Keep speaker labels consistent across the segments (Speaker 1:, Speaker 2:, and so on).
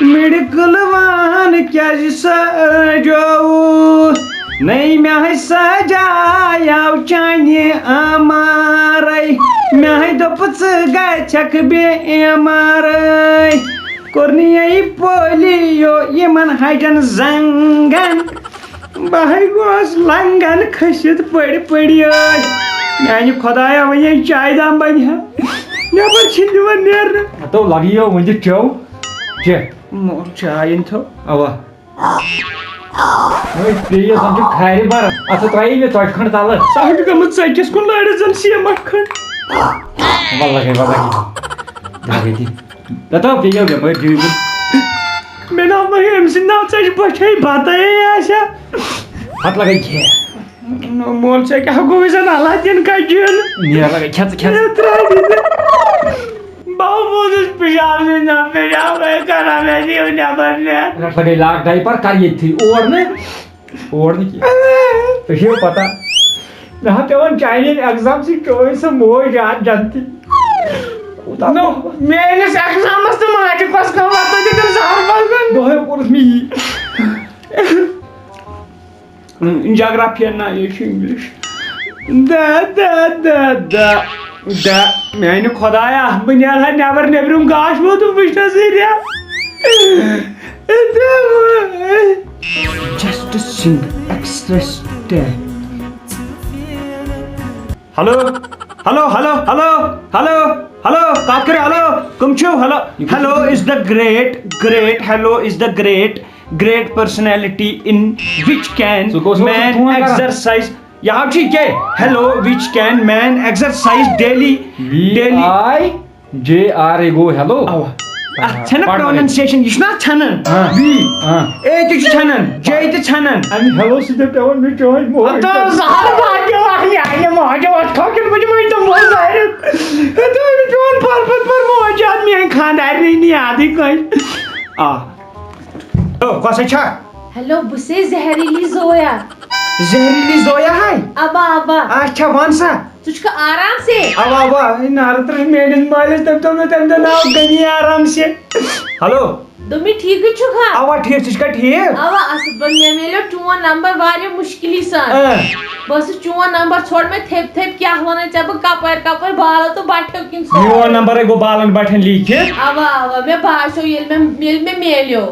Speaker 1: Medical वाहन क्या सजो नहीं मैं सजायाव चाने अमारे मैं दोपच गछक बेमारे कोर्नियाई पोलियो यमन हजन जंगन बह गोस लंगन खसित पड़ी यानी खुदाया वही चाय दाम बन नबर छिंदवन नेर
Speaker 2: तो लगियो मुझे चौ चे
Speaker 1: मोर चाय थो
Speaker 2: अवा ओए प्रिय संजू खारी बार अच्छा ट्राई में तो खंड ताल
Speaker 1: साहब गमत साइकिस को लाड़े जन से मखन
Speaker 2: वाला के थी तो प्रिय के मैं जी
Speaker 1: मेरा मैं एमसी नाव से बचाई बात है आशा
Speaker 2: हाथ लगाई के
Speaker 1: नो मोल से क्या को विजन आला दिन का जन
Speaker 2: निया लगाई खेत
Speaker 1: बाबू मुझे पिशाब से ना पिशाब है करा मैं नहीं उन्हें बरने
Speaker 2: लगे लाख डायपर करिए थी और ने की तो ये पता ना तो चाइनीज एग्जाम से चॉइस मोर याद जानती
Speaker 1: नो मैंने एग्जाम मस्त मारे पास का बात है तो सार बात
Speaker 2: दो है और मी
Speaker 1: ज्योग्राफी ना ये इंग्लिश दा मैंने खुदाया बुनियाद है नेवर नेबरुम गाश वो तो vista Syria just a single extra step hello Kakar hello कम छो hello is the great personality in which can man exercise यहाँ ठीक है hello which can man exercise daily
Speaker 2: VIJR go hello
Speaker 1: छन pronunciation ये ना छनन B A तो छनन J तो छनन
Speaker 2: I'm hello सीधे पेवन में चोई मोह
Speaker 1: तो ज़ार बात क्या वाक़ई आये मौजूद बात खाकर मुझे मैं तो बहुत ज़ाहिर तो मैं जोन पर मौजूद आदमी है खानदार नहीं आदि कोई तो कैसे छा
Speaker 3: हेलो बुसे जहरीली जोया
Speaker 1: है
Speaker 3: अबा
Speaker 1: अच्छा वन सा
Speaker 3: तुझका आराम से
Speaker 1: अबा नारत्र मेडन मालिस तम नाव गनी आराम से हेलो
Speaker 3: तुम ठीक छुखा
Speaker 1: अवा ठीक तुझका ठीक
Speaker 3: अवा असबन मे मिलो चोन नंबर वारे मुश्किल सान बस चोन नंबर छोड़ में थेप क्या होना जब कपर बाल तो बाटो किन सो
Speaker 1: यो नंबर को बालन बैठन लिखे
Speaker 3: अवा मैं भाषो येल में मेलियो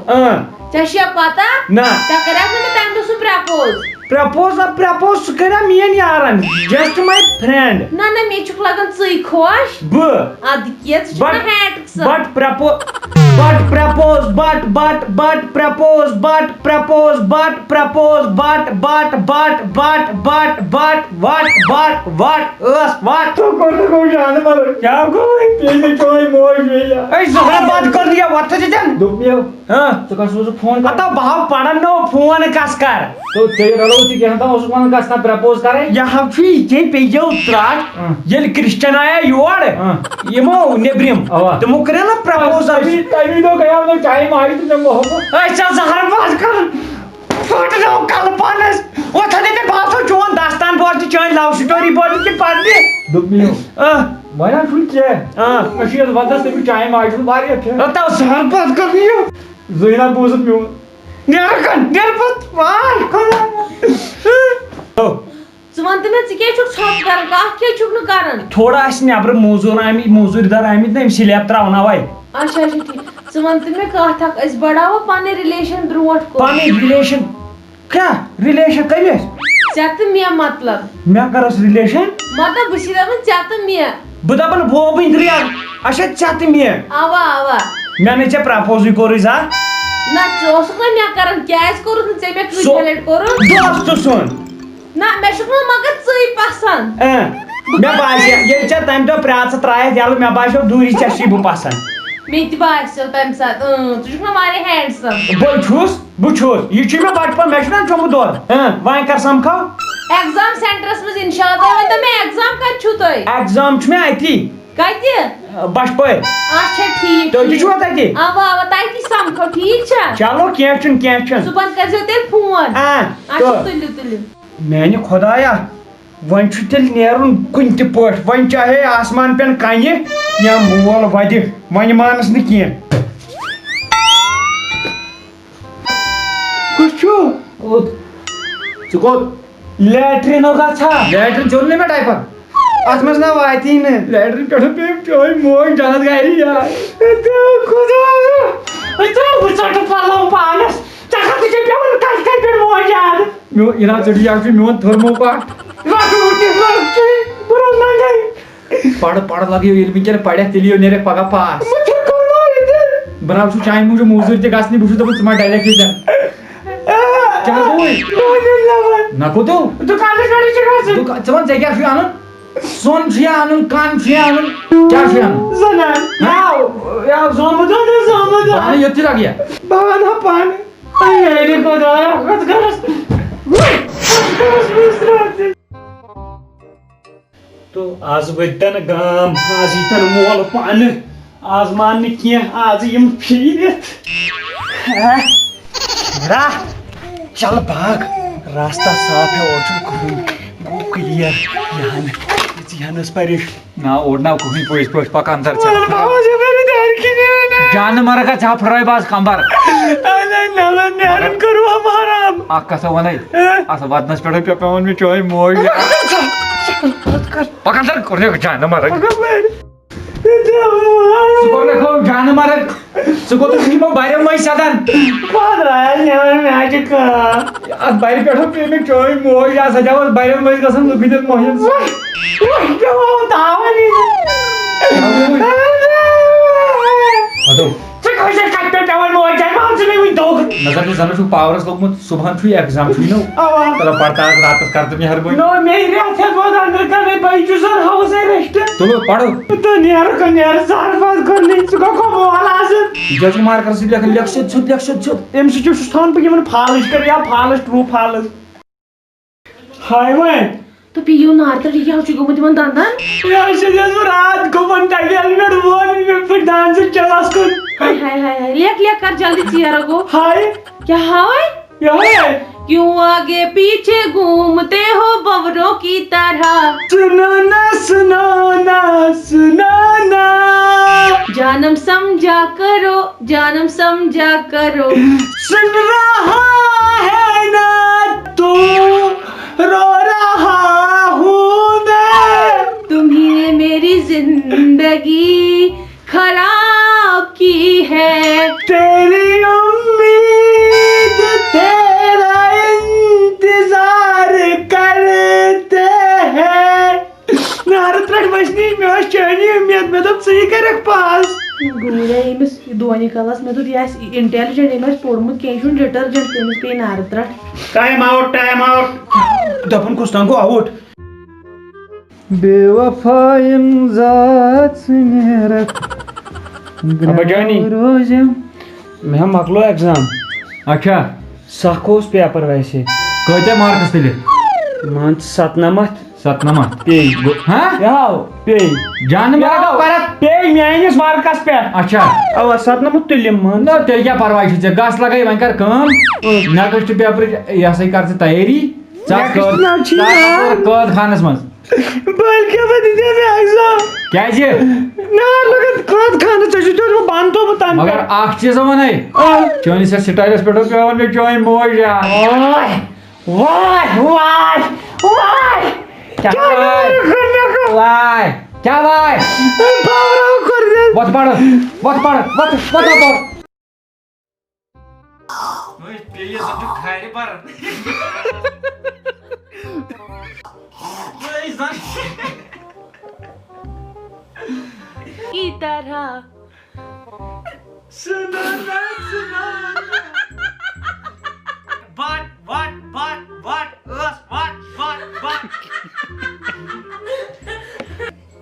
Speaker 3: चशिया पता
Speaker 1: ना
Speaker 3: चकरा मैंने तंग सु
Speaker 1: प्रपोज करा मियन यारन जस्ट माय फ्रेंड
Speaker 3: ना मे छुक लगन सई खोश
Speaker 1: ब
Speaker 3: आद कियत छुना हैट
Speaker 1: but तो को जाने वाला क्या कोई पीने कोई मोर गया ऐ जरा बात कर दिया व्हाट से जन
Speaker 2: दुबियो
Speaker 1: हां
Speaker 2: तो का सो फोन कर
Speaker 1: आता भाव पड़न नो फोन कास्कर
Speaker 2: तो ते रलो ती कहता उस्मान का स्ना प्रपोज करे
Speaker 1: यहाँ फी जे पे जो त्राट येल क्रिश्चियन आया योर यमो नेब्रिम तुम करे ना प्रपोज
Speaker 2: अभी तो गया तो चाय मारी तो मोहब्बत
Speaker 1: अच्छा जहर बात कर फट जाओ कल पानस वो थने के बासो जोन दास्तान बोर्ड चाय लव स्टोरी बोर्ड के पार्ट दे
Speaker 2: दुबियो माया फुल के मशीन वंदा से भी चाय मारी तो मारी है
Speaker 1: तो जहर बात कर दियो
Speaker 2: ज़ैना बोझत में
Speaker 1: नेरपत वाह
Speaker 3: सुमंत में चिके छुक छप कर का के छुक न कारण
Speaker 1: थोड़ा अस नेबर मजूरदार आमित ना स्लैब त्रावना वाई
Speaker 3: अच्छा ठीक सुमंत में कहा था इस बढ़ावा पाने रिलेशन ब्रोट को
Speaker 1: पाने रिलेशन क्या रिलेशन कइस
Speaker 3: चात मिया मतलब
Speaker 1: मैं करस रिलेशन
Speaker 3: मतलब बशीरा में चात मिया
Speaker 1: बुदाबन वो बिंद्रिया अच्छा चात मिया
Speaker 3: आवा
Speaker 1: मैंने चे प्रपोज कोरी जा
Speaker 3: ना जोस को मैं करन कैस करू न चे मैं क्रिकेट करू
Speaker 1: दोस्त सुन
Speaker 3: ना मैं शुक्र मगर सही पसंद
Speaker 1: मैं बाज ये चे तम तो प्रात त्राय याल मैं बाजो दूरी चशी बु पसंद
Speaker 3: मैं ती बाज चल तम साथ तू शुक्र मारे हैंडसम
Speaker 1: बुछुस ये छि मैं बचपन में छन चमु दो वाई कर समखाओ
Speaker 3: एग्जाम सेंटर्स में इंशाल्लाह तो मैं एग्जाम कर छु तोय
Speaker 1: एग्जाम छ में आईती
Speaker 3: कति
Speaker 1: बचपन
Speaker 3: अच्छा ठीक
Speaker 1: तो ये छु ताकि
Speaker 3: आवा ताकि समखो ठीक छ
Speaker 1: चलो केचन
Speaker 3: सुबह कर जो तेल फोन अच्छा तुलु
Speaker 1: मैंने खुदाया वन तेल नेरुन कुन त पट वन चाहे आसमान पेन कन्य या मोल वद वन मानस न कह कुछ
Speaker 2: चुकोत
Speaker 1: लैट्रिन होगा था
Speaker 2: लैट्रिन चोरने में डायपर
Speaker 1: अत मज ना वाती न
Speaker 2: लैट्रिन पे पे चोय मोय जानत गायरी यार
Speaker 1: खुदा तो बचाट पालो पानस चखा तुझे पेवन काय पे मोय यार
Speaker 2: म्यो इना चढ़ी आछी म्यो थर्मोपाट
Speaker 1: वाटू उठी लगती बुरा ना गई
Speaker 2: पड़ लगी ये मिंकर पड़े तेलियो नेरे पगा पास
Speaker 1: मुझे कोलो इधर
Speaker 2: बनाव छु चाय मुझे मौजूद ते गासनी बुझु तो तुम्हारा डायरेक्ट जा क्या बोल नको तो
Speaker 1: दुकान गाड़ी चढ़ा
Speaker 2: दुकान चवन जगह छु आनन सोन छु आनन कान छु आनन क्या छु आनन
Speaker 1: जना याव जोमदो
Speaker 2: पानी यति लाग्या
Speaker 1: बाना पान अरे को दाया कत करस तो आज वैतन गाम आज इतन मोल पान आज मान किया आज यम फिरत रा चल भाग रास्ता साफ है और जो गो क्लियर यहाँ परिश
Speaker 2: ना ओढ़ना कोई पोइस पोइस पका अंदर चल
Speaker 1: बाबा जी मेरी देर की नहीं
Speaker 2: जान मर का छाप रहा है बास कंबर
Speaker 1: अरे नलन न्यारन करू हमारा
Speaker 2: आका सा वनाई असं वादनस पडे पे पवन में चोय मोय पका अंदर करने को जान मर सुकोले खो जान मर सुको तो की बाहर मै साधन
Speaker 1: पाद रहा है न्यारन मैच का
Speaker 2: आज बाहर पेठो पे में चोय मोय या सजावट बाहर मै कसम बिदत मोहन
Speaker 1: क्या बतावा नहीं
Speaker 2: अदो
Speaker 1: चल कैसे काटते टावर में हो जाए मां से नहीं दो
Speaker 2: नजर ने जानो छु पावरस लोग मत सुबह छु एग्जाम छु नो तला पढ़ता रात करते में हर कोई
Speaker 1: नो मेरे हाथ बहुत अंदर करने भाई जो सर हाउस है रेस्ट
Speaker 2: तो पढ़ो
Speaker 1: तो न्यार का न्यार सार बात करने सुको को वाला से
Speaker 2: जज मार कर सिले लक्ष्य छु
Speaker 1: एम सी जो स्थान पे मन फालिश कर या फालिश ट्रू फालिश हाय मैं
Speaker 3: तो पियो नार तो ठीक है हो गुमत मन दांदान
Speaker 1: यार से जो रात को मन टाइल हेलमेट वो नहीं फिर डांस से चला उसको
Speaker 3: हाय हाय हाय लिया कर जल्दी चियारा को
Speaker 1: हाय
Speaker 3: क्या हाय
Speaker 1: यार
Speaker 3: क्यों आगे पीछे घूमते हो बवरों की तरह
Speaker 1: सुनो ना सुनो ना सुनो ना
Speaker 3: जानम समझा करो
Speaker 1: सुन रहा है ना तू रो रहा हूँ मैं
Speaker 3: तुम्ही ने मेरी जिंदगी खराब की है
Speaker 1: तेरी उम्मीद तेरा इंतजार करते हैं नारद रख बसनी में चैनी उम्मीद में तो सही कर रख पास
Speaker 3: गुमिरा एमस दोनी कलास में तो यास इंटेलिजेंट एमस पोडमुत केशुन डिटर्जेंट तेमस पे नारद रख
Speaker 1: टाइम आउट दफन कुस्तान को आउट बेवफाइम जात सुनेरक अब जानी मैं हम मकलो एग्जाम
Speaker 2: अच्छा
Speaker 1: सकोस पेपर वैसे
Speaker 2: कहते मार्क्स दिले
Speaker 1: मान
Speaker 2: 7
Speaker 1: पे
Speaker 2: हां
Speaker 1: याव पे
Speaker 2: जान मर का परत
Speaker 1: पे मेनिस मार्कस पे
Speaker 2: अच्छा
Speaker 1: अब 7 तुलिम मान
Speaker 2: ना तेल क्या परवाह छ गास लगाई वन कर काम नेक्स्ट पेपर या सही कर तैयारी कद खानस मज
Speaker 1: बल्कि बदी दे एग्जाम
Speaker 2: क्या जे
Speaker 1: ना लगत कद खान छ तो बांधो बता
Speaker 2: मगर आख चीज वनै चोनी से स्टाइलिश पेटो पेवन में चोई मोय या
Speaker 1: वाह क्या
Speaker 2: भाई
Speaker 1: पावरा कर दे
Speaker 2: बत पड़ ओए पेये सब जो खाए पर ओए जान
Speaker 3: की तरह
Speaker 1: सुनो ना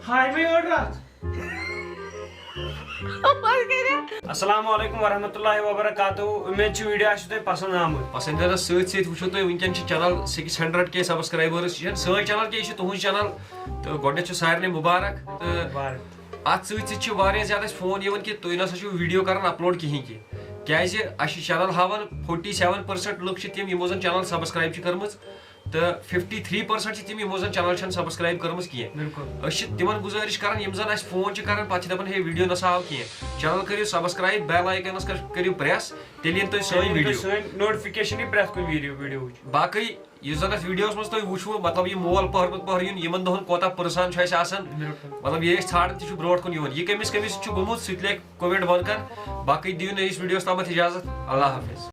Speaker 1: हाईवे और रात अस्सलाम वालेकुम वरहमतुल्लाहि वबरकातुहू उम्मीद छ वीडियो आसु तोय पसंद आमुत
Speaker 4: पसंदीदा सत वुचो तुम वनकन चैनल 600K सब्सक्राइबर्स सोई चैनल के तुहद चैनल तो गोडे सारे मुबारक तो अत सत ज्यादा फोन कि तुम ना वीडियो कर अपलोड कहीं क्या चैनल हावन 47% लुक तम यमो चैनल सब्सक्राइब कर्म तो 53% तम यमो चैनल सब्सक्राइब कर्म कह तिमन गुजारिश कर फोन कर पे दपान हे वीडियो नसा आव कह चैनल करो सब्सक्राइब बेल आइकनस करो प्रेस तेल इन तुम वीडियो
Speaker 1: नोटिफिकेशन प्रेस कुछ वीडियो
Speaker 4: बाकी इस जन वीडियोस मज तुम वो मतलब यह मोल पहर पहर इन दोहन कोता परसान मतलब ये ठाड़न तह ब्रोट कुन यह कमिस कमिस गोमुत सह कमेंट बंद कर बाकी दियो नईस वीडियोस तम इजाजत अल्लाह हाफिज।